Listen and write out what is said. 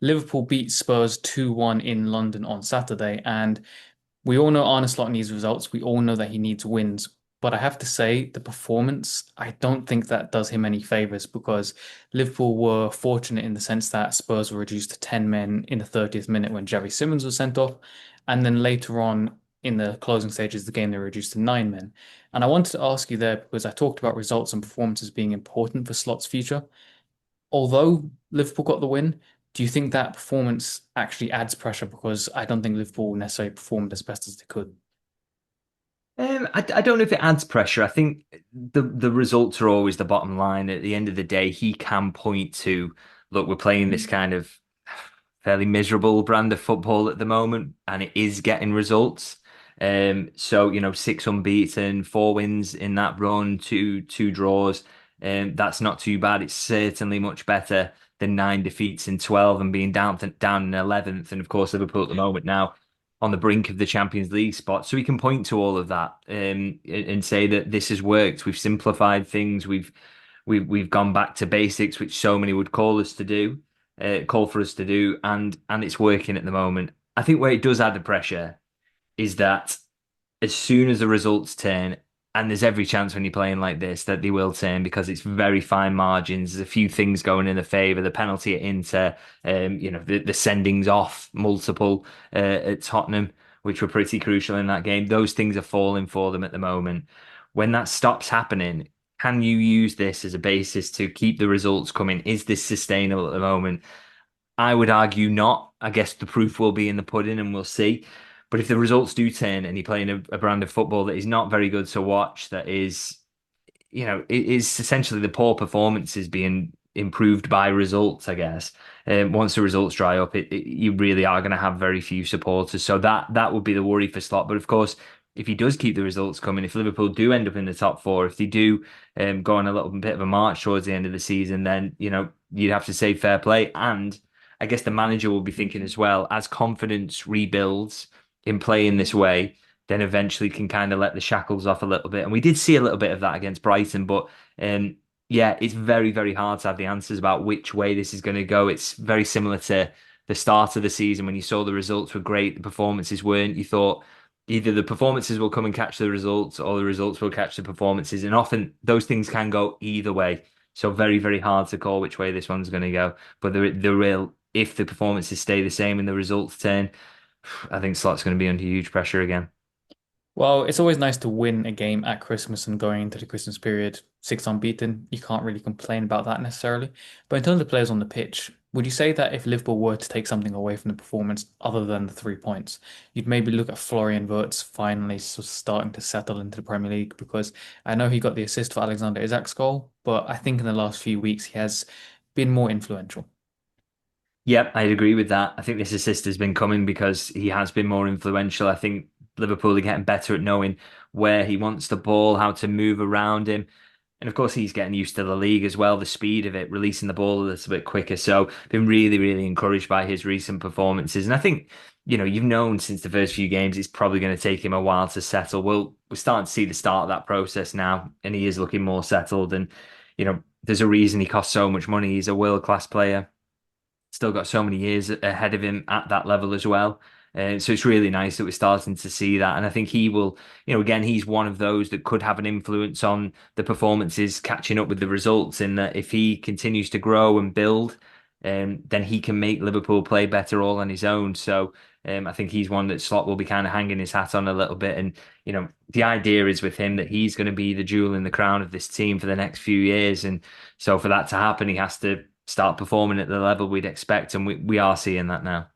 Liverpool beat Spurs 2-1 in London on Saturday, and we all know Arne Slot needs results. We all know that he needs wins. But I have to say, the performance, I don't think that does him any favors because Liverpool were fortunate in the sense that Spurs were reduced to 10 men in the 30th minute when Xavi Simons was sent off. And then later on in the closing stages of the game, they were reduced to 9 men. And I wanted to ask you there because I talked about results and performances being important for Slot's future. Although Liverpool got the win, do you think that performance actually adds pressure? Because I don't think Liverpool necessarily performed as best as they could. I don't know if it adds pressure. I think the results are always the bottom line. At the end of the day, he can point to, look, we're playing this kind of fairly miserable brand of football at the moment, and it is getting results. So six unbeaten, four wins in that run, two draws. That's not too bad. It's certainly much better than nine defeats in 12 and being down in 11th. And of course, Liverpool at the moment now on the brink of the Champions League spot. So we can point to all of that and say that this has worked. We've simplified things. We've gone back to basics, which so many would call for us to do, and it's working at the moment. I think where it does add the pressure is that as soon as the results turn, and there's every chance when you're playing like this that they will turn because it's very fine margins. There's a few things going in the favour. The penalty at Inter, the sendings off multiple at Tottenham, which were pretty crucial in that game. Those things are falling for them at the moment. When that stops happening, can you use this as a basis to keep the results coming? Is this sustainable at the moment? I would argue not. I guess the proof will be in the pudding and we'll see. But if the results do turn and you're playing a brand of football that is not very good to watch, that is, it is essentially the poor performances being improved by results, I guess. Once the results dry up, you really are going to have very few supporters. So that would be the worry for Slot. But of course, if he does keep the results coming, if Liverpool do end up in the top four, if they do go on a little bit of a march towards the end of the season, then you'd have to say fair play. And I guess the manager will be thinking as well, as confidence rebuilds in playing this way, then eventually can kind of let the shackles off a little bit. And we did see a little bit of that against Brighton, but yeah, it's very, very hard to have the answers about which way this is going to go. It's very similar to the start of the season when you saw the results were great, the performances weren't. You thought either the performances will come and catch the results or the results will catch the performances. And often those things can go either way. So very, very hard to call which way this one's going to go. But the real, if the performances stay the same and the results turn, I think Slot's going to be under huge pressure again. Well, it's always nice to win a game at Christmas and going into the Christmas period six unbeaten. You can't really complain about that necessarily. But in terms of players on the pitch, would you say that if Liverpool were to take something away from the performance other than the 3 points, you'd maybe look at Florian Wirtz finally starting to settle into the Premier League? Because I know he got the assist for Alexander Isak's goal, but I think in the last few weeks he has been more influential. Yep, I'd agree with that. I think this assist has been coming because he has been more influential. I think Liverpool are getting better at knowing where he wants the ball, how to move around him. And of course, he's getting used to the league as well, the speed of it, releasing the ball a little bit quicker. So, been really, really encouraged by his recent performances. And I think, you've known since the first few games, it's probably going to take him a while to settle. We're starting to see the start of that process now, and he is looking more settled. And, there's a reason he costs so much money. He's a world-class player, still got so many years ahead of him at that level as well. So it's really nice that we're starting to see that. And I think he will, again, he's one of those that could have an influence on the performances catching up with the results in that if he continues to grow and build, then he can make Liverpool play better all on his own. So I think he's one that Slot will be kind of hanging his hat on a little bit. And, the idea is with him that he's going to be the jewel in the crown of this team for the next few years. And so for that to happen, he has to start performing at the level we'd expect, and we are seeing that now.